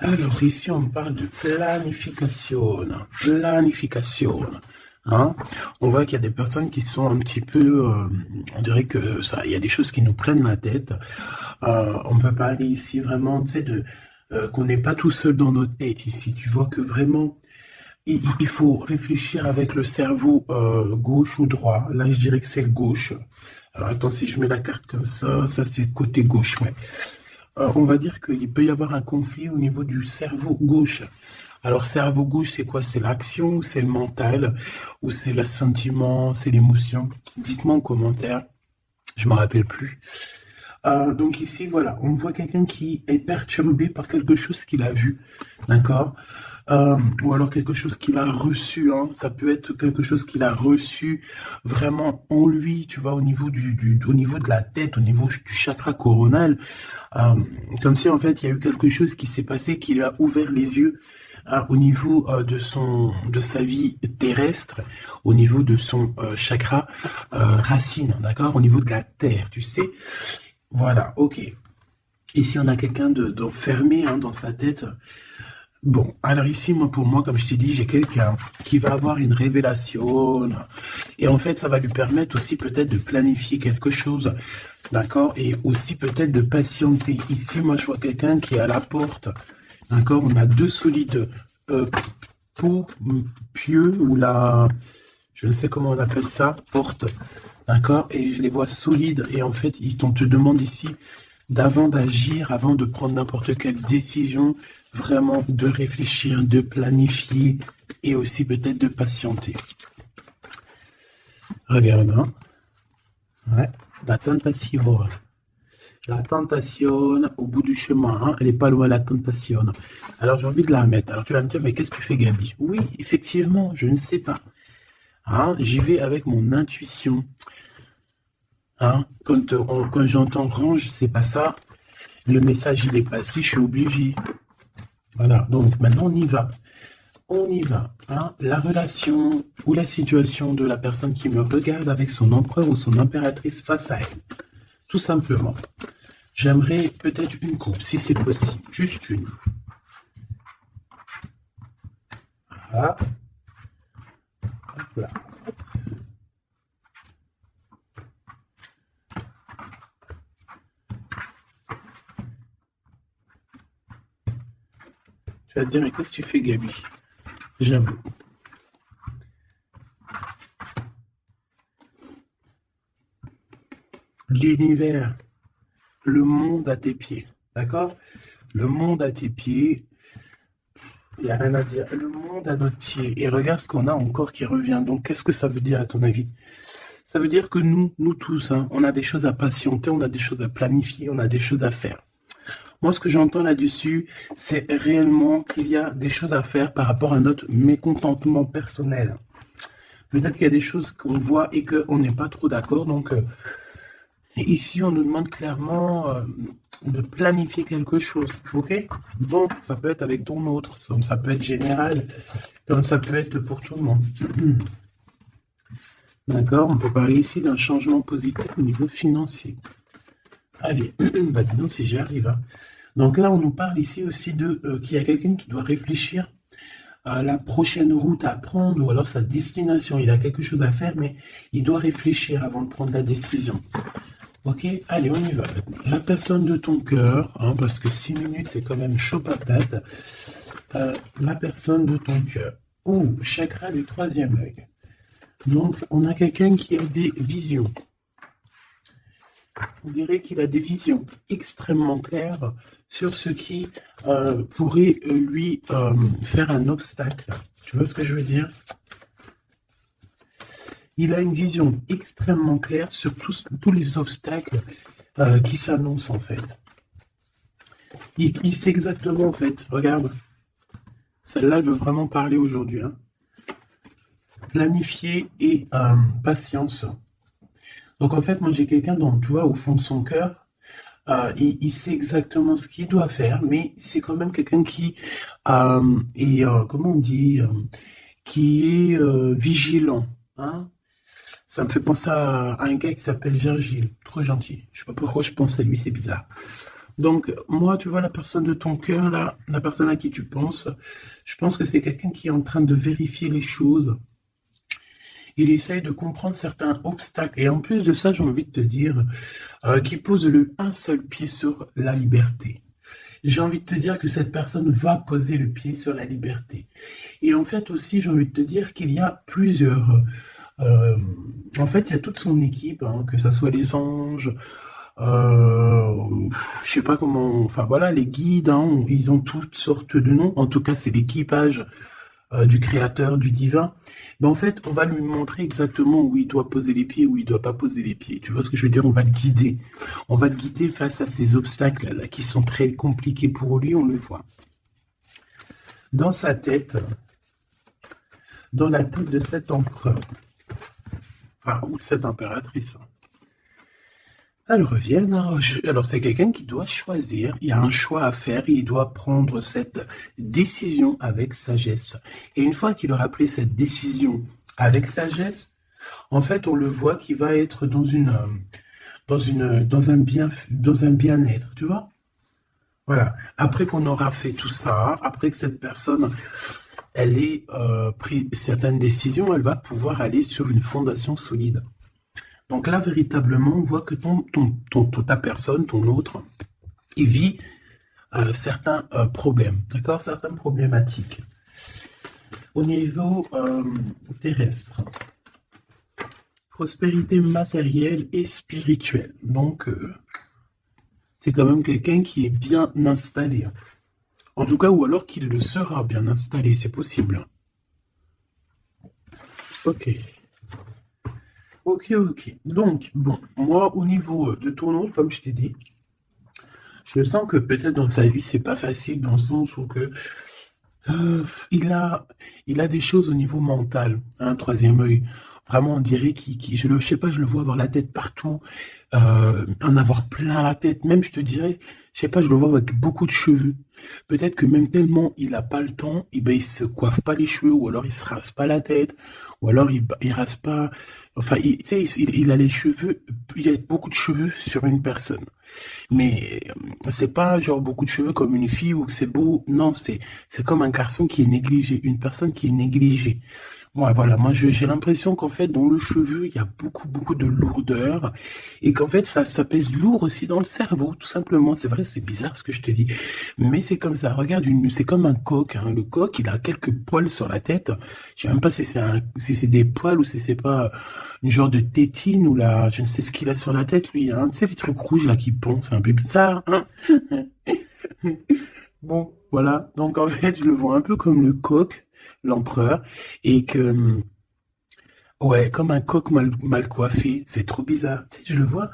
Alors ici, on parle de planification. Planification. Hein? On voit qu'il y a des personnes qui sont un petit peu, on dirait que ça, il y a des choses qui nous prennent la tête. On peut parler ici vraiment, tu sais, qu'on n'est pas tout seul dans notre tête ici. Tu vois que vraiment, il faut réfléchir avec le cerveau gauche ou droit. Là, je dirais que c'est le gauche. Alors attends, si je mets la carte comme ça c'est le côté gauche, ouais. On va dire qu'il peut y avoir un conflit au niveau du cerveau gauche. Alors, cerveau gauche, c'est quoi? C'est l'action, ou c'est le mental, ou c'est le sentiment, c'est l'émotion? Dites-moi en commentaire, je m'en rappelle plus. Donc ici, voilà, on voit quelqu'un qui est perturbé par quelque chose qu'il a vu, d'accord? Ou alors quelque chose qu'il a reçu, hein. Ça peut être quelque chose qu'il a reçu vraiment en lui, tu vois, au niveau au niveau de la tête, au niveau du chakra coronal. Euh, Comme si en fait il y a eu quelque chose qui s'est passé qui lui a ouvert les yeux au niveau de sa vie terrestre, au niveau de son chakra racine, d'accord, au niveau de la terre, tu sais. Voilà, ok. Ici on a quelqu'un d'enfermé hein, dans sa tête. Bon, alors ici, moi, pour moi, comme je t'ai dit, j'ai quelqu'un qui va avoir une révélation. Et en fait, ça va lui permettre aussi peut-être de planifier quelque chose. D'accord? Et aussi peut-être de patienter. Ici, moi, je vois quelqu'un qui est à la porte. D'accord? On a deux solides pots pieux ou la, je ne sais comment on appelle ça, porte. D'accord? Et je les vois solides. Et en fait, on te demande ici d'avant d'agir, avant de prendre n'importe quelle décision, vraiment de réfléchir, de planifier et aussi peut-être de patienter. Regarde, hein? Ouais, la tentation. La tentation au bout du chemin, hein, elle n'est pas loin la tentation. Alors j'ai envie de la mettre. Alors tu vas me dire, mais qu'est-ce que tu fais, Gabi? Oui, effectivement, je ne sais pas. Hein, j'y vais avec mon intuition. Hein, quand j'entends range, c'est pas ça. Le message il est passé, je suis obligé. Voilà, donc maintenant on y va. On y va. Hein. La relation ou la situation de la personne qui me regarde avec son empereur ou son impératrice face à elle. Tout simplement. J'aimerais peut-être une coupe, si c'est possible. Juste une. Voilà. Hop là. Tu vas te dire, mais qu'est-ce que tu fais, Gabi? J'avoue. L'univers, le monde à tes pieds. D'accord? Le monde à tes pieds. Il n'y a rien à dire. Le monde à notre pied. Et regarde ce qu'on a encore qui revient. Donc, qu'est-ce que ça veut dire à ton avis? Ça veut dire que nous tous, hein, on a des choses à patienter, on a des choses à planifier, on a des choses à faire. Moi, ce que j'entends là-dessus, c'est réellement qu'il y a des choses à faire par rapport à notre mécontentement personnel. Peut-être qu'il y a des choses qu'on voit et qu'on n'est pas trop d'accord. Donc, ici, on nous demande clairement de planifier quelque chose. Ok? Bon, ça peut être avec ton autre, ça peut être général, comme ça peut être pour tout le monde. D'accord? On peut parler ici d'un changement positif au niveau financier. Allez, bah dis donc si j'y arrive. Hein. Donc là, on nous parle ici aussi de qu'il y a quelqu'un qui doit réfléchir à la prochaine route à prendre ou alors sa destination. Il a quelque chose à faire, mais il doit réfléchir avant de prendre la décision. Ok, allez, on y va. La personne de ton cœur, hein, parce que 6 minutes, c'est quand même chaud patate. La personne de ton cœur. Oh, chakra du troisième œil. Donc, on a quelqu'un qui a des visions. On dirait qu'il a des visions extrêmement claires sur ce qui pourrait lui faire un obstacle. Tu vois ce que je veux dire? Il a une vision extrêmement claire sur tous les obstacles qui s'annoncent en fait. Il sait exactement en fait, regarde, celle-là elle veut vraiment parler aujourd'hui. Hein. Planifier et patience. Donc en fait, moi j'ai quelqu'un dont, tu vois, au fond de son cœur, il sait exactement ce qu'il doit faire, mais c'est quand même quelqu'un qui est, comment on dit, qui est vigilant. Hein. Ça me fait penser à un gars qui s'appelle Virgile, trop gentil. Je sais pas pourquoi je pense à lui, c'est bizarre. Donc, moi, tu vois, la personne de ton cœur, là, la personne à qui tu penses, je pense que c'est quelqu'un qui est en train de vérifier les choses. Il essaye de comprendre certains obstacles. Et en plus de ça, j'ai envie de te dire qu'il pose un seul pied sur la liberté. J'ai envie de te dire que cette personne va poser le pied sur la liberté. Et en fait aussi, j'ai envie de te dire qu'il y a plusieurs... euh, en fait, il y a toute son équipe, hein, que ça soit les anges, je sais pas comment... Enfin voilà, les guides, hein, ils ont toutes sortes de noms. En tout cas, c'est l'équipage du créateur, du divin. Mais en fait, on va lui montrer exactement où il doit poser les pieds, où il doit pas poser les pieds. Tu vois ce que je veux dire? On va le guider. On va le guider face à ces obstacles-là qui sont très compliqués pour lui, on le voit. Dans sa tête, dans la tête de cet empereur, enfin, ou cette impératrice, hein. Elle revient, hein. Alors c'est quelqu'un qui doit choisir, il y a un choix à faire, et il doit prendre cette décision avec sagesse. Et une fois qu'il aura pris cette décision avec sagesse, en fait, on le voit qu'il va être dans un bien-être, tu vois? Voilà. Après qu'on aura fait tout ça, après que cette personne, elle ait pris certaines décisions, elle va pouvoir aller sur une fondation solide. Donc là, véritablement, on voit que ta personne, ton autre, il vit certains problèmes, d'accord? Certaines problématiques. Au niveau terrestre, prospérité matérielle et spirituelle. Donc, c'est quand même quelqu'un qui est bien installé. En tout cas, ou alors qu'il le sera bien installé, c'est possible. Ok. Ok, ok. Donc, bon, moi, au niveau de ton autre, comme je t'ai dit, je sens que peut-être dans sa vie, c'est pas facile, dans le sens où que euh, il a, il a des choses au niveau mental, un troisième œil. Vraiment, on dirait je sais pas, je le vois avoir la tête partout, en avoir plein la tête. Même, je te dirais, je sais pas, je le vois avec beaucoup de cheveux. Peut-être que même tellement il a pas le temps, et ben il se coiffe pas les cheveux, ou alors il se rase pas la tête, ou alors il rase pas. Enfin, tu sais, il a les cheveux, il y a beaucoup de cheveux sur une personne. Mais c'est pas genre beaucoup de cheveux comme une fille ou que c'est beau. Non, c'est comme un garçon qui est négligé, une personne qui est négligée. Ouais, voilà, moi j'ai l'impression qu'en fait dans le cheveu il y a beaucoup de lourdeur et qu'en fait ça pèse lourd aussi dans le cerveau, tout simplement. C'est vrai, c'est bizarre ce que je te dis, mais c'est comme ça. Regarde, c'est comme un coq, hein. Le coq, il a quelques poils sur la tête. Je sais même pas si c'est des poils ou si c'est pas une genre de tétine ou là, je ne sais ce qu'il a sur la tête lui, hein. Tu sais les trucs rouges là qui pendent, c'est un peu bizarre, hein. Bon, voilà. Donc en fait, je le vois un peu comme le coq, l'empereur, et que ouais, comme un coq mal coiffé, c'est trop bizarre. Tu sais, je le vois,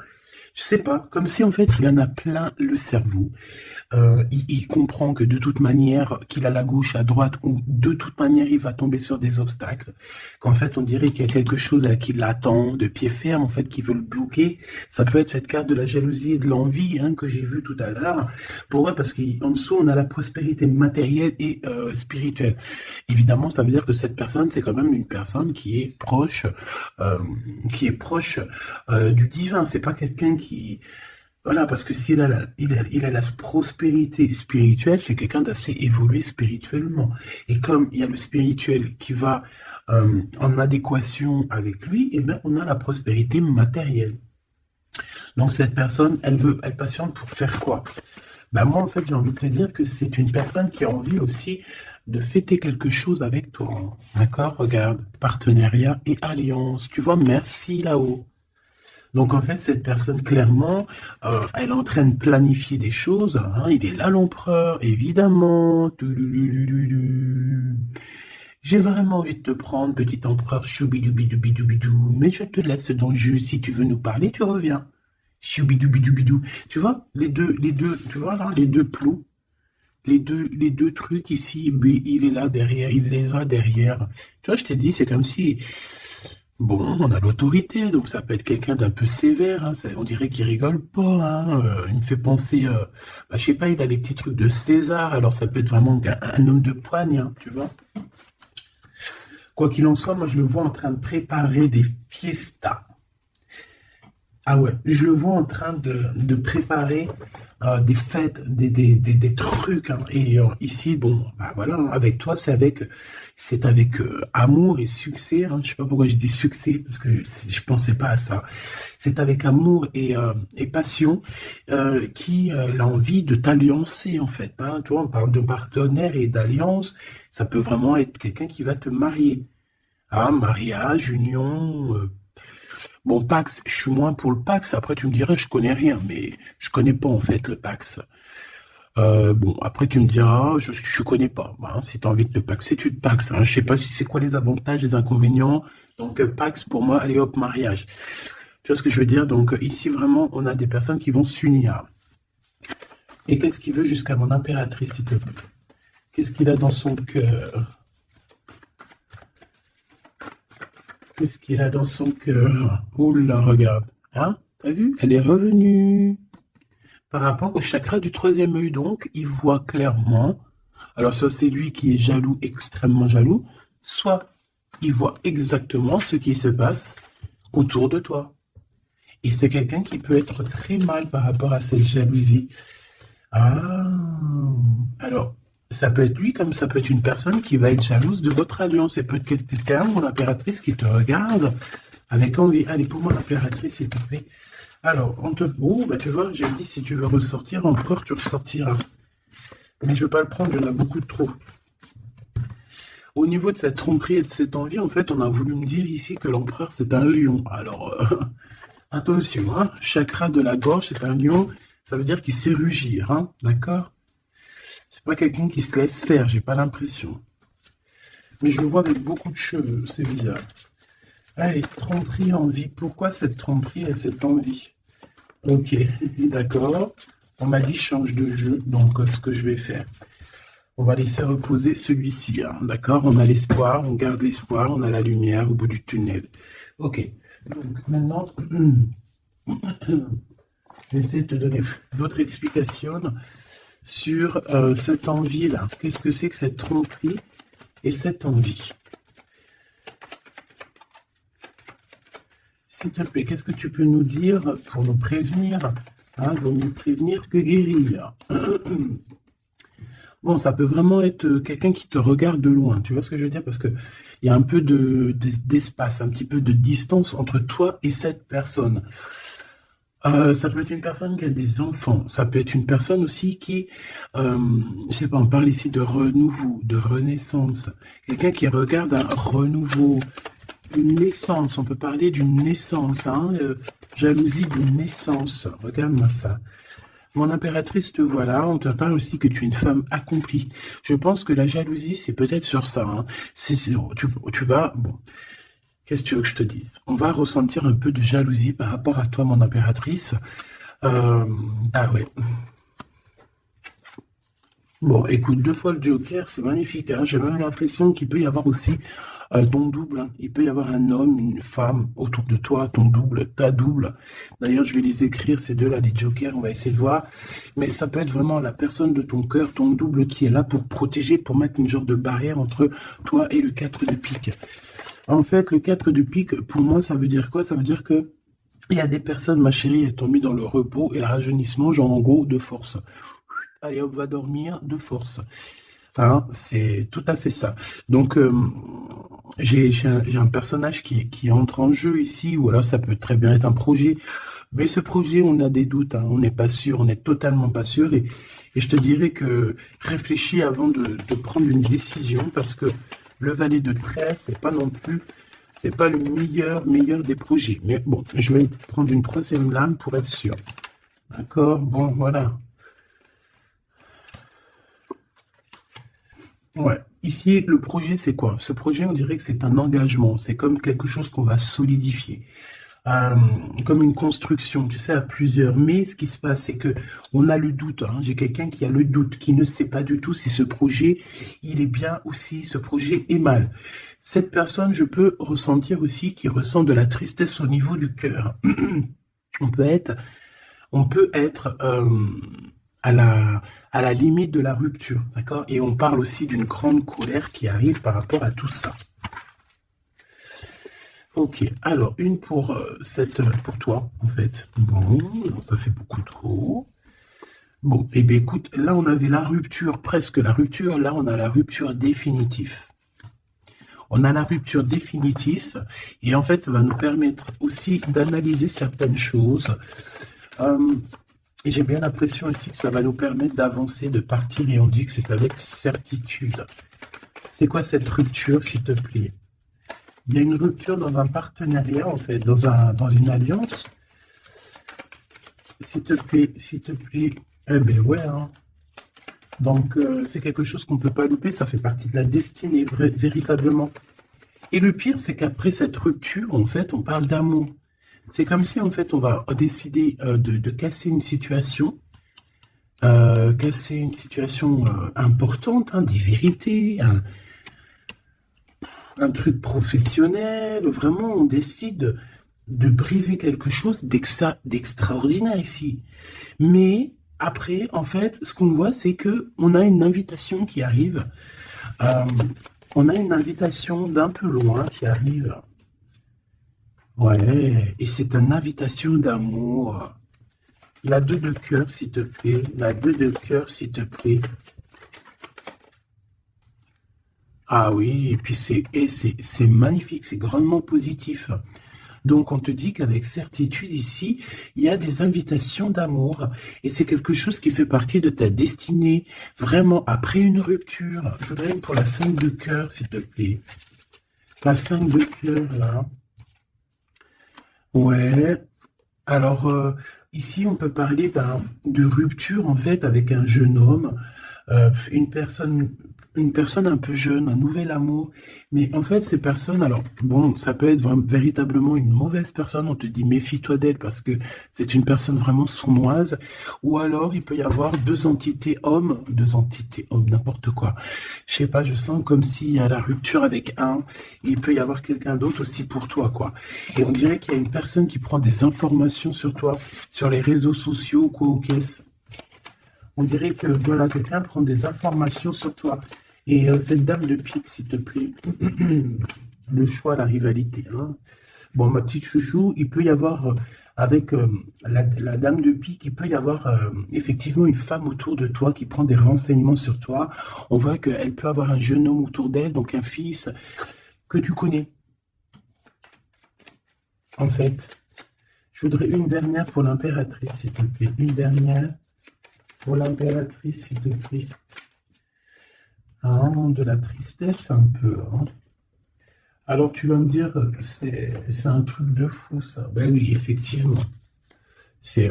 je sais pas, comme si en fait il en a plein le cerveau. Il comprend que de toute manière, qu'il a la gauche, à droite, ou de toute manière, il va tomber sur des obstacles. Qu'en fait, on dirait qu'il y a quelque chose qui l'attend de pied ferme, en fait, qui veut le bloquer. Ça peut être cette carte de la jalousie et de l'envie, hein, que j'ai vue tout à l'heure. Pourquoi? Parce qu'en dessous, on a la prospérité matérielle et spirituelle. Évidemment, ça veut dire que cette personne, c'est quand même une personne euh, qui est proche du divin. C'est pas quelqu'un qui voilà, parce que s'il a il a la prospérité spirituelle, c'est quelqu'un d'assez évolué spirituellement. Et comme il y a le spirituel qui va en adéquation avec lui, eh bien, on a la prospérité matérielle. Donc cette personne, elle patiente pour faire quoi? Ben moi, en fait, j'ai envie de te dire que c'est une personne qui a envie aussi de fêter quelque chose avec toi. D'accord? Regarde, partenariat et alliance. Tu vois, merci là-haut. Donc en fait, cette personne, clairement, elle est en train de planifier des choses, hein. Il est là l'empereur, évidemment. J'ai vraiment envie de te prendre, petit empereur, choubidoubidoubidoubidou, mais je te laisse dans le jus. Si tu veux nous parler, tu reviens. Choubidoubidoubidoubidou. Tu vois, tu vois là, les deux plots, les deux trucs ici, il est là derrière, il les a derrière. Tu vois, je t'ai dit, c'est comme si bon, on a l'autorité, donc ça peut être quelqu'un d'un peu sévère, hein, on dirait qu'il rigole pas, hein, il me fait penser, je sais pas, il a les petits trucs de César, alors ça peut être vraiment un homme de poigne, hein, tu vois. Quoi qu'il en soit, moi je le vois en train de préparer des fiestas. Ah ouais, je le vois en train de préparer des fêtes, des trucs, hein. Et ici, bon, bah voilà, hein, avec toi, c'est avec amour et succès, hein. Je sais pas pourquoi je dis succès, parce que je pensais pas à ça. C'est avec amour et passion qui a envie de t'alliancer, en fait, hein. Tu vois, on parle de partenaire et d'alliance. Ça peut vraiment être quelqu'un qui va te marier. Ah, mariage, union. Bon, Pax, je suis moins pour le Pax. Après, tu me dirais, je connais rien, mais je connais pas en fait le Pax. Bon, après, tu me diras, je connais pas. Bah, hein, si tu as envie de te paxer, tu te paxes. Hein. Je sais pas si c'est quoi les avantages, les inconvénients. Donc, Pax, pour moi, allez hop, mariage. Tu vois ce que je veux dire? Donc, ici, vraiment, on a des personnes qui vont s'unir. Et qu'est-ce qu'il veut jusqu'à mon impératrice, s'il te plaît? Qu'est-ce qu'il a dans son cœur? Qu'est-ce qu'il a dans son cœur? Oula, regarde. Hein? T'as vu? Elle est revenue. Par rapport au chakra du troisième œil, donc, il voit clairement. Alors, soit c'est lui qui est jaloux, extrêmement jaloux, soit il voit exactement ce qui se passe autour de toi. Et c'est quelqu'un qui peut être très mal par rapport à cette jalousie. Ah, alors, ça peut être lui comme ça peut être une personne qui va être jalouse de votre alliance. C'est peut être quelqu'un, mon impératrice, qui te regarde avec envie. Allez, pour moi, l'impératrice, s'il te plaît. Alors, on te... Oh, bah tu vois, j'ai dit, si tu veux ressortir, empereur, tu ressortiras. Mais je ne veux pas le prendre, j'en ai beaucoup de trop. Au niveau de cette tromperie et de cette envie, en fait, on a voulu me dire ici que l'empereur, c'est un lion. Alors, attention, hein, chakra de la gorge, c'est un lion, ça veut dire qu'il sait rugir, hein, d'accord? C'est pas quelqu'un qui se laisse faire, j'ai pas l'impression. Mais je le vois avec beaucoup de cheveux, c'est bizarre. Allez, tromperie, envie. Pourquoi cette tromperie et cette envie? Ok, d'accord. On m'a dit change de jeu, donc ce que je vais faire, on va laisser reposer celui-ci, hein, d'accord? On a l'espoir, on garde l'espoir, on a la lumière au bout du tunnel. Ok, donc maintenant, je vais essayer de te donner d'autres explications sur cette envie-là. Qu'est-ce que c'est que cette tromperie et cette envie? S'il te plaît, qu'est-ce que tu peux nous dire pour nous prévenir, hein, vaut mieux prévenir que guérir. Bon, ça peut vraiment être quelqu'un qui te regarde de loin, tu vois ce que je veux dire? Parce que il y a un peu d'espace, un petit peu de distance entre toi et cette personne. Ça peut être une personne qui a des enfants, ça peut être une personne aussi qui, je sais pas, on parle ici de renouveau, de renaissance. Quelqu'un qui regarde un renouveau, une naissance, on peut parler d'une naissance, hein, jalousie d'une naissance. Regarde-moi ça. Mon impératrice, te voilà, on te parle aussi que tu es une femme accomplie. Je pense que la jalousie, c'est peut-être sur ça, hein. Tu vas, bon, qu'est-ce que tu veux que je te dise? On va ressentir un peu de jalousie par rapport à toi, mon impératrice. Ah ouais. Bon, écoute, deux fois le Joker, c'est magnifique, hein. J'ai même l'impression qu'il peut y avoir aussi ton double, hein. Il peut y avoir un homme, une femme autour de toi, ton double, ta double. D'ailleurs, je vais les écrire, ces deux-là, les Jokers, on va essayer de voir. Mais ça peut être vraiment la personne de ton cœur, ton double qui est là pour protéger, pour mettre une genre de barrière entre toi et le 4 de pique. En fait, le 4 de pique, pour moi, ça veut dire quoi? Ça veut dire que il y a des personnes, ma chérie, elles t'ont mis dans le repos et le rajeunissement, genre en gros, de force. Allez hop, va dormir, de force. Hein, c'est tout à fait ça. Donc, j'ai un personnage qui entre en jeu ici, ou alors ça peut très bien être un projet. Mais ce projet, on a des doutes, hein, on n'est pas sûr, on n'est totalement pas sûr. Et je te dirais que réfléchis avant de prendre une décision, parce que le valet de trait, c'est pas non plus, c'est pas le meilleur des projets. Mais bon, je vais prendre une troisième lame pour être sûr. D'accord? Bon, voilà. Ouais. Ici, le projet, c'est quoi? Ce projet, on dirait que c'est un engagement. C'est comme quelque chose qu'on va solidifier. Euh, Comme une construction, tu sais, à plusieurs. Mais ce qui se passe, c'est que on a le doute, hein. J'ai quelqu'un qui a le doute, qui ne sait pas du tout si ce projet, il est bien ou si ce projet est mal. Cette personne, je peux ressentir aussi qu'il ressent de la tristesse au niveau du cœur. On peut être à à la limite de la rupture, d'accord? Et on parle aussi d'une grande colère qui arrive par rapport à tout ça. Ok, alors une pour, pour toi, en fait. Bon, ça fait beaucoup trop. Bon, eh bien écoute, là on avait la rupture, presque la rupture, là on a la rupture définitive. On a la rupture définitive, et en fait ça va nous permettre aussi d'analyser certaines choses. Euh, et j'ai bien l'impression aussi que ça va nous permettre d'avancer, de partir, et on dit que c'est avec certitude. C'est quoi cette rupture, s'il te plaît? Il y a une rupture dans un partenariat, en fait, dans une alliance. S'il te plaît. Eh ben ouais, hein. Donc, c'est quelque chose qu'on ne peut pas louper, ça fait partie de la destinée, véritablement. Et le pire, c'est qu'après cette rupture, en fait, on parle d'amour. C'est comme si, en fait, on va décider de casser une situation, importante, hein, des vérités, un truc professionnel. Vraiment, on décide de briser quelque chose d'extraordinaire ici. Mais après, en fait, ce qu'on voit, c'est que on a une invitation qui arrive. Euh, on a une invitation d'un peu loin qui arrive. Ouais, et c'est une invitation d'amour. La 2 de cœur, s'il te plaît. La 2 de cœur, s'il te plaît. Ah oui, et puis c'est magnifique, c'est grandement positif. Donc on te dit qu'avec certitude ici, il y a des invitations d'amour et c'est quelque chose qui fait partie de ta destinée, vraiment après une rupture. Je voudrais une pour la 5 de cœur, s'il te plaît. La 5 de cœur, là. Ouais. Alors ici, on peut parler de rupture en fait avec un jeune homme, une personne un peu jeune, un nouvel amour. Mais en fait, ces personnes, alors bon, ça peut être véritablement une mauvaise personne. On te dit méfie-toi d'elle parce que c'est une personne vraiment sournoise. Ou alors, il peut y avoir deux entités hommes, n'importe quoi. Je sais pas, je sens comme s'il y a la rupture avec un, et il peut y avoir quelqu'un d'autre aussi pour toi, quoi. Et on dirait qu'il y a une personne qui prend des informations sur toi, sur les réseaux sociaux, quoi, aux caisses. On dirait que voilà, quelqu'un prend des informations sur toi. Et cette dame de pique, s'il te plaît, le choix, la rivalité. Hein. Bon, ma petite chouchou, il peut y avoir, avec la dame de pique, il peut y avoir effectivement une femme autour de toi qui prend des renseignements sur toi. On voit qu'elle peut avoir un jeune homme autour d'elle, donc un fils que tu connais, en fait. Je voudrais une dernière pour l'impératrice, s'il te plaît. Une dernière pour l'impératrice, s'il te plaît. Ah, de la tristesse un peu. Hein. Alors tu vas me dire que c'est un truc de fou ça. Ben oui, effectivement. C'est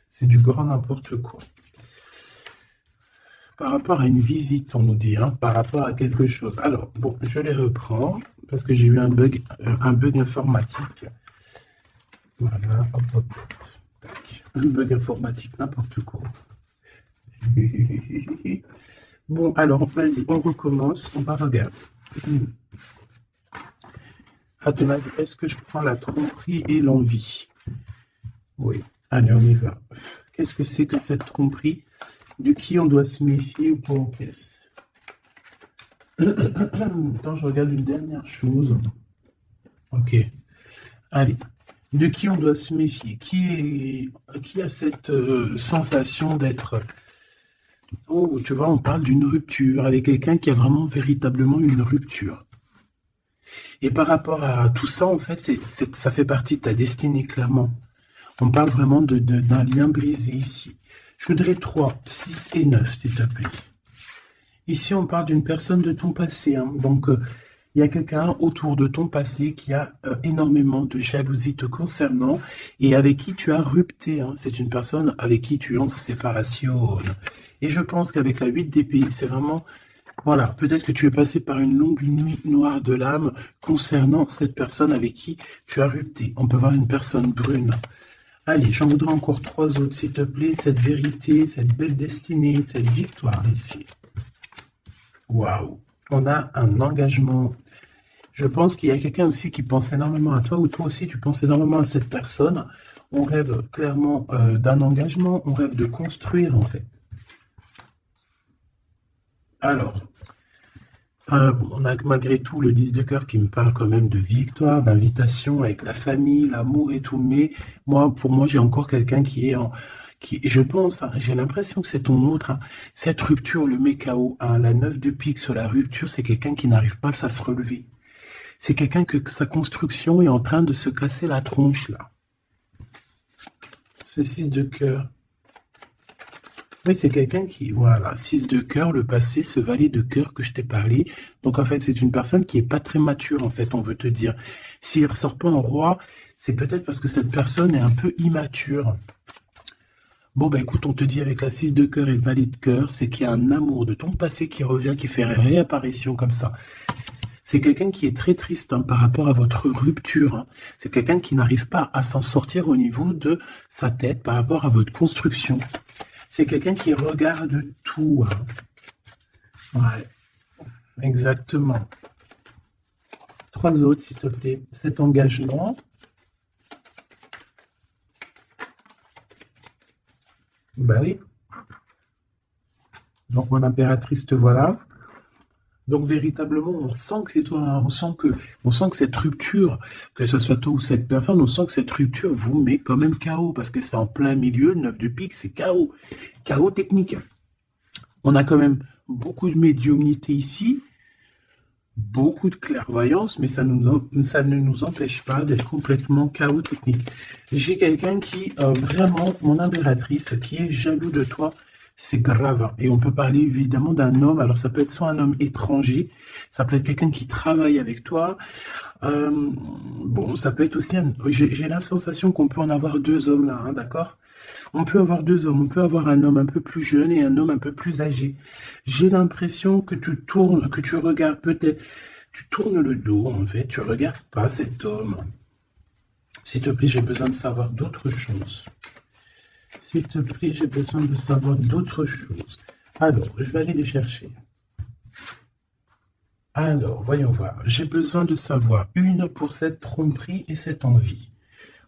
c'est du grand n'importe quoi. Par rapport à une visite, on nous dit, hein, par rapport à quelque chose. Alors, bon, je les reprends parce que j'ai eu un bug informatique. Voilà, hop, hop, hop. Tac. Un bug informatique, n'importe quoi. Bon, alors, vas-y, on recommence, on va regarder. À ton avis, est-ce que je prends la tromperie et l'envie? Oui, allez, on y va. Qu'est-ce que c'est que cette tromperie? De qui on doit se méfier ou quoi on caisse? Attends, je regarde une dernière chose. Ok, allez. De qui on doit se méfier? Qui a cette sensation d'être... Oh, tu vois, on parle d'une rupture avec quelqu'un qui a vraiment véritablement une rupture. Et par rapport à tout ça, en fait, ça fait partie de ta destinée, clairement. On parle vraiment d'un lien brisé ici. Je voudrais 3, 6 et 9, s'il te plaît. Ici, on parle d'une personne de ton passé. Hein. Donc, il y a quelqu'un autour de ton passé qui a énormément de jalousie te concernant et avec qui tu as rupté. Hein. C'est une personne avec qui tu es en séparation. Et je pense qu'avec la 8 d'épée, c'est vraiment... Voilà, peut-être que tu es passé par une longue nuit noire de l'âme concernant cette personne avec qui tu as rupté. On peut voir une personne brune. Allez, j'en voudrais encore 3 autres, s'il te plaît. Cette vérité, cette belle destinée, cette victoire ici. Waouh! On a un engagement. Je pense qu'il y a quelqu'un aussi qui pense énormément à toi, ou toi aussi tu penses énormément à cette personne. On rêve clairement d'un engagement, on rêve de construire en fait. Alors, On a malgré tout le 10 de cœur qui me parle quand même de victoire, d'invitation avec la famille, l'amour et tout. Mais moi, pour moi, j'ai encore quelqu'un qui est je pense, hein, j'ai l'impression que c'est ton autre. Hein. Cette rupture le met KO. Hein. La 9 de pique sur la rupture, c'est quelqu'un qui n'arrive pas à se relever. C'est quelqu'un que sa construction est en train de se casser la tronche, là. Ce 6 de cœur. Oui, c'est quelqu'un qui, voilà, 6 de cœur, le passé, ce valet de cœur que je t'ai parlé. Donc, en fait, c'est une personne qui est pas très mature, en fait, on veut te dire. S'il ressort pas en roi, c'est peut-être parce que cette personne est un peu immature. Bon, bah écoute, on te dit avec la 6 de cœur et le valet de cœur, c'est qu'il y a un amour de ton passé qui revient, qui fait réapparition comme ça. C'est quelqu'un qui est très triste hein, par rapport à votre rupture. Hein. C'est quelqu'un qui n'arrive pas à s'en sortir au niveau de sa tête par rapport à votre construction. C'est quelqu'un qui regarde tout. Hein. Ouais, exactement. 3 autres, s'il te plaît. Cet engagement. Bah oui. Donc, mon impératrice, te voilà. Donc, véritablement, on sent que c'est toi, hein. On sent que cette rupture, que ce soit toi ou cette personne, on sent que cette rupture vous met quand même KO, parce que c'est en plein milieu, le 9 de pique, c'est KO. KO technique. On a quand même beaucoup de médiumnité ici, beaucoup de clairvoyance, mais ça ne nous empêche pas d'être complètement KO technique. J'ai quelqu'un qui, vraiment, mon impératrice, qui est jaloux de toi. C'est grave. Et on peut parler évidemment d'un homme. Alors ça peut être soit un homme étranger, ça peut être quelqu'un qui travaille avec toi. Bon, ça peut être aussi j'ai la sensation qu'on peut en avoir 2 hommes là, hein, d'accord? On peut avoir 2 hommes. On peut avoir un homme un peu plus jeune et un homme un peu plus âgé. J'ai l'impression que tu regardes peut-être, tu tournes le dos en fait, tu regardes pas cet homme. S'il te plaît, j'ai besoin de savoir d'autres choses. S'il te plaît, j'ai besoin de savoir d'autres choses. Alors, je vais aller les chercher. Alors, voyons voir. J'ai besoin de savoir une pour cette tromperie et cette envie.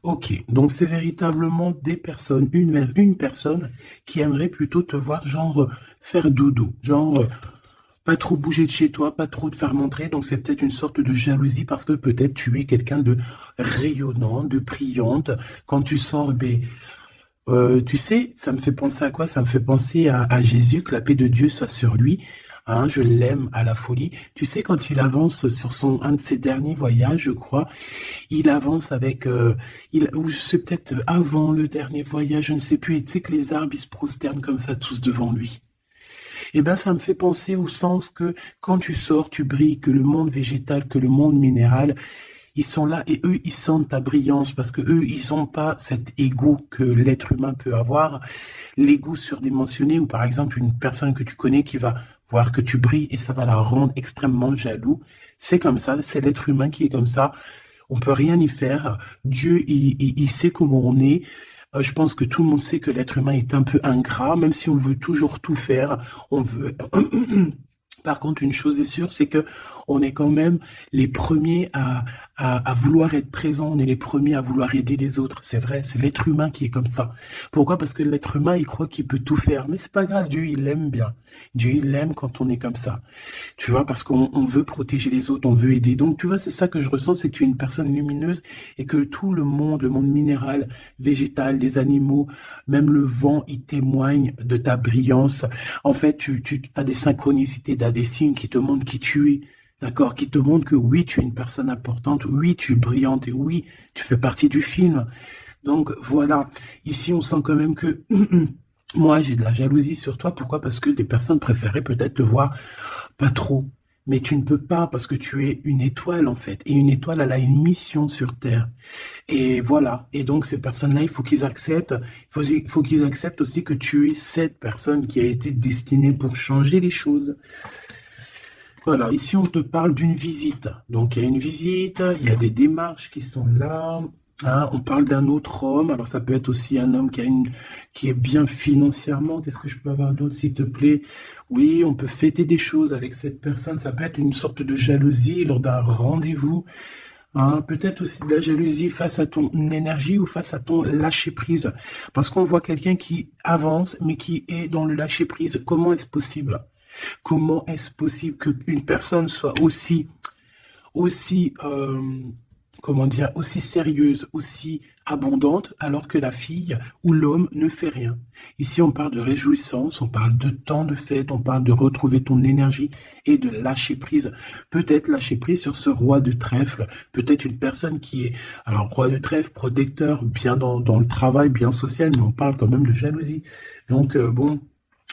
Ok, donc c'est véritablement des personnes, une personne qui aimerait plutôt te voir genre faire dodo, genre pas trop bouger de chez toi, pas trop te faire montrer. Donc c'est peut-être une sorte de jalousie parce que peut-être tu es quelqu'un de rayonnant, de brillante. Quand tu sors, tu sais, ça me fait penser à quoi? Ça me fait penser à Jésus, que la paix de Dieu soit sur lui. Hein, je l'aime à la folie. Tu sais, quand il avance sur un de ses derniers voyages, je crois, il avance avec, ou c'est peut-être avant le dernier voyage, je ne sais plus. Et tu sais que les arbres, ils se prosternent comme ça tous devant lui. Eh ben, ça me fait penser au sens que quand tu sors, tu brilles, que le monde végétal, que le monde minéral, ils sont là et eux, ils sentent ta brillance parce que eux, ils n'ont pas cet ego que l'être humain peut avoir, l'ego surdimensionné ou par exemple une personne que tu connais qui va voir que tu brilles et ça va la rendre extrêmement jaloux. C'est comme ça, c'est l'être humain qui est comme ça. On peut rien y faire. Dieu, il sait comment on est. Je pense que tout le monde sait que l'être humain est un peu ingrat, même si on veut toujours tout faire. On veut Par contre, une chose est sûre, c'est que on est quand même les premiers à vouloir être présents, on est les premiers à vouloir aider les autres. C'est vrai, c'est l'être humain qui est comme ça. Pourquoi? Parce que l'être humain, il croit qu'il peut tout faire. Mais c'est pas grave, Dieu, il l'aime bien. Dieu, il l'aime quand on est comme ça. Tu vois, parce qu'on veut protéger les autres, on veut aider. Donc, tu vois, c'est ça que je ressens, c'est que tu es une personne lumineuse et que tout le monde minéral, végétal, les animaux, même le vent, il témoigne de ta brillance. En fait, tu as des synchronicités, des signes qui te montrent qui tu es, d'accord, qui te montrent que oui, tu es une personne importante, oui, tu es brillante et oui, tu fais partie du film. Donc voilà, ici on sent quand même que moi j'ai de la jalousie sur toi. Pourquoi? Parce que des personnes préféraient peut-être te voir pas trop. Mais tu ne peux pas parce que tu es une étoile en fait. Et une étoile, elle a une mission sur Terre. Et voilà. Et donc ces personnes-là, il faut qu'ils acceptent. Il faut qu'ils acceptent aussi que tu es cette personne qui a été destinée pour changer les choses. Voilà. Ici, on te parle d'une visite. Donc il y a une visite, il y a des démarches qui sont là. Hein, on parle d'un autre homme. Alors ça peut être aussi un homme qui est bien financièrement. Qu'est-ce que je peux avoir d'autre, s'il te plaît? Oui, on peut fêter des choses avec cette personne. Ça peut être une sorte de jalousie lors d'un rendez-vous. Hein, peut-être aussi de la jalousie face à ton énergie ou face à ton lâcher-prise. Parce qu'on voit quelqu'un qui avance, mais qui est dans le lâcher-prise. Comment est-ce possible? Comment est-ce possible qu'une personne soit aussi, comment dire, aussi sérieuse, aussi abondante, alors que la fille ou l'homme ne fait rien. Ici, on parle de réjouissance, on parle de temps de fête, on parle de retrouver ton énergie et de lâcher prise. Peut-être lâcher prise sur ce roi de trèfle, peut-être une personne qui est, alors roi de trèfle, protecteur, bien dans le travail, bien social, mais on parle quand même de jalousie. Donc, bon,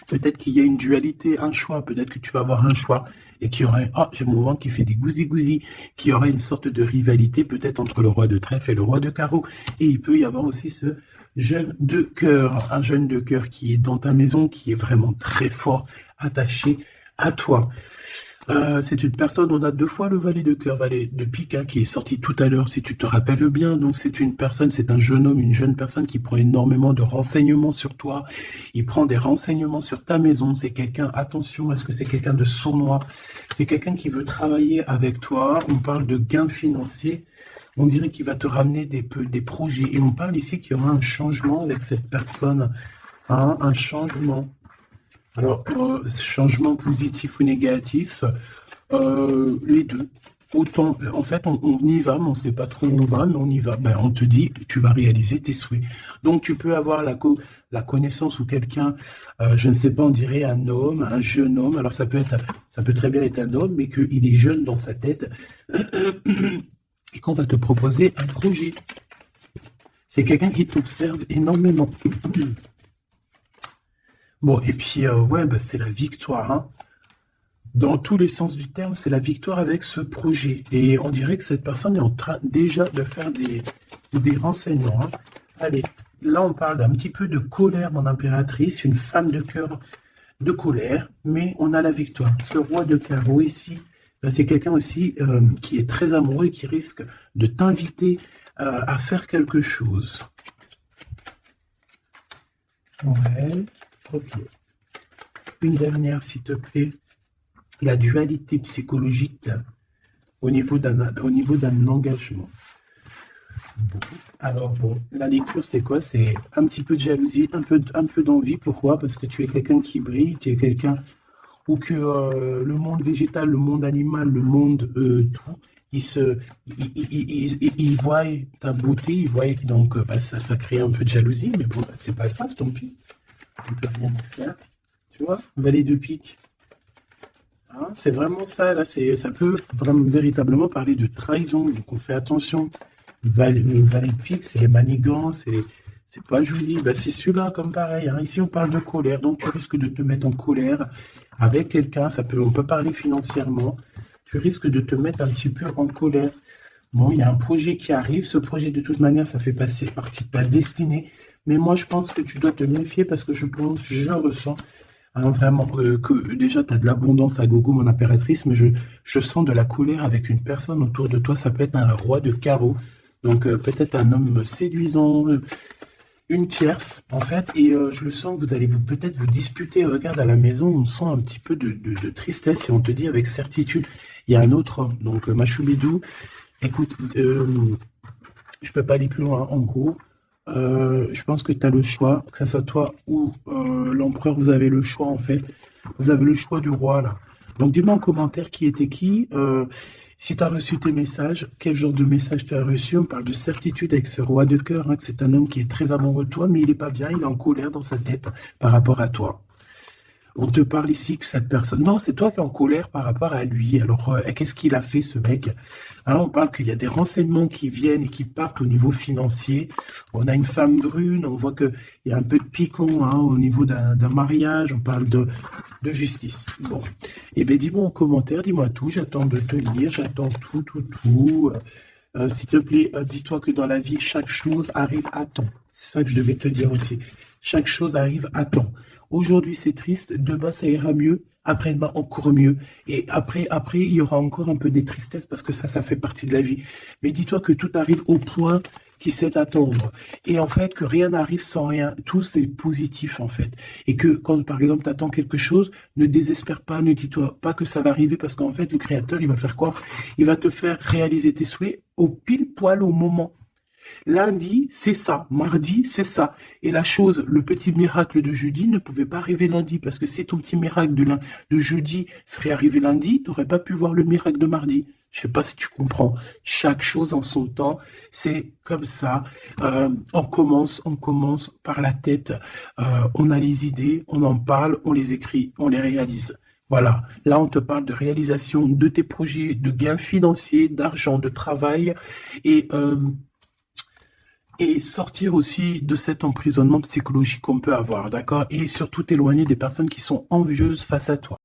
peut-être qu'il y a une dualité, un choix. Peut-être que tu vas avoir un choix et qu'il y aurait, ah, j'ai mon ventre qui fait des gousi-gousi, qu'il y aurait une sorte de rivalité peut-être entre le roi de trèfle et le roi de carreau. Et il peut y avoir aussi ce jeune de cœur, un jeune de cœur qui est dans ta maison, qui est vraiment très fort, attaché à toi. C'est une personne, on a 2 fois le valet de cœur, valet de pique, hein, qui est sorti tout à l'heure, si tu te rappelles bien. Donc c'est une personne, c'est un jeune homme, une jeune personne qui prend énormément de renseignements sur toi. Il prend des renseignements sur ta maison. C'est quelqu'un, attention, est-ce que c'est quelqu'un de sournois? C'est quelqu'un qui veut travailler avec toi. On parle de gains financiers. On dirait qu'il va te ramener des projets. Et on parle ici qu'il y aura un changement avec cette personne. Hein, un changement. Alors, changement positif ou négatif, les deux. Autant, en fait, on y va, mais on ne sait pas trop où on va, mais on y va. Ben, on te dit, tu vas réaliser tes souhaits. Donc, tu peux avoir la connaissance ou quelqu'un, je ne sais pas, on dirait un homme, un jeune homme. Alors, ça peut très bien être un homme, mais qu'il est jeune dans sa tête et qu'on va te proposer un projet. C'est quelqu'un qui t'observe énormément. Bon, et puis, ouais, bah, c'est la victoire, hein. Dans tous les sens du terme, c'est la victoire avec ce projet. Et on dirait que cette personne est en train déjà de faire des renseignements, hein. Allez, là, on parle d'un petit peu de colère, mon impératrice, une femme de cœur de colère, mais on a la victoire. Ce roi de carreau ici, ben, c'est quelqu'un aussi qui est très amoureux et qui risque de t'inviter à faire quelque chose. Ouais. Ok. Une dernière, s'il te plaît. La dualité psychologique au niveau d'un engagement. Bon. Alors, bon, la lecture, c'est quoi? C'est un petit peu de jalousie, un peu d'envie. Pourquoi? Parce que tu es quelqu'un qui brille, tu es quelqu'un où que le monde végétal, le monde animal, le monde tout, il voit ta beauté, il voit donc bah, ça crée un peu de jalousie, mais bon, bah, c'est pas grave, tant pis. On peut rien faire. Tu vois, valet de pique. Hein, c'est vraiment ça, là, ça peut vraiment véritablement parler de trahison, donc on fait attention. Le valet de pique, c'est les manigances, c'est pas joli. Ben, c'est celui-là, comme pareil, hein. Ici, on parle de colère, donc tu risques de te mettre en colère avec quelqu'un, on peut parler financièrement, tu risques de te mettre un petit peu en colère. Bon, il y a un projet qui arrive, ce projet, de toute manière, ça fait partie de ta destinée. Mais moi, je pense que tu dois te méfier parce que je ressens hein, vraiment que déjà, tu as de l'abondance à gogo, mon impératrice, mais je sens de la colère avec une personne autour de toi. Ça peut être un roi de carreau, donc peut-être un homme séduisant, une tierce, en fait, et je le sens que vous allez peut-être vous disputer. Regarde, à la maison, on sent un petit peu de tristesse et on te dit avec certitude, il y a un autre homme. Donc, Machoubidou, écoute, je peux pas aller plus loin, en gros. Je pense que tu as le choix, que ce soit toi ou l'empereur, vous avez le choix en fait. Vous avez le choix du roi là. Donc dis-moi en commentaire qui était qui. Si tu as reçu tes messages, quel genre de message tu as reçu. On parle de certitude avec ce roi de cœur, hein, que c'est un homme qui est très amoureux de toi, mais il n'est pas bien, il est en colère dans sa tête par rapport à toi. On te parle ici que cette personne... Non, c'est toi qui es en colère par rapport à lui. Alors, qu'est-ce qu'il a fait, ce mec? Alors, on parle qu'il y a des renseignements qui viennent et qui partent au niveau financier. On a une femme brune, on voit qu'il y a un peu de piquant hein, au niveau d'un mariage. On parle de justice. Bon. Eh bien, dis-moi en commentaire, dis-moi tout. J'attends de te lire, j'attends tout. S'il te plaît, dis-toi que dans la vie, chaque chose arrive à temps. C'est ça que je devais te dire aussi. Chaque chose arrive à temps. Aujourd'hui, c'est triste. Demain, ça ira mieux. Après-demain, encore mieux. Et après, il y aura encore un peu des tristesses parce que ça fait partie de la vie. Mais dis-toi que tout arrive au point qui sait attendre. Et en fait, que rien n'arrive sans rien. Tout, c'est positif, en fait. Et que quand, par exemple, tu attends quelque chose, ne désespère pas, ne dis-toi pas que ça va arriver parce qu'en fait, le Créateur, il va faire quoi? Il va te faire réaliser tes souhaits au pile poil au moment. Lundi, c'est ça. Mardi, c'est ça. Et la chose, le petit miracle de jeudi ne pouvait pas arriver lundi, parce que si ton petit miracle de jeudi serait arrivé lundi, tu n'aurais pas pu voir le miracle de mardi. Je sais pas si tu comprends. Chaque chose en son temps, c'est comme ça. On commence par la tête. On a les idées, on en parle, on les écrit, on les réalise. Voilà. Là, on te parle de réalisation de tes projets, de gains financiers, d'argent, de travail et sortir aussi de cet emprisonnement psychologique qu'on peut avoir, d'accord? Et surtout t'éloigner des personnes qui sont envieuses face à toi.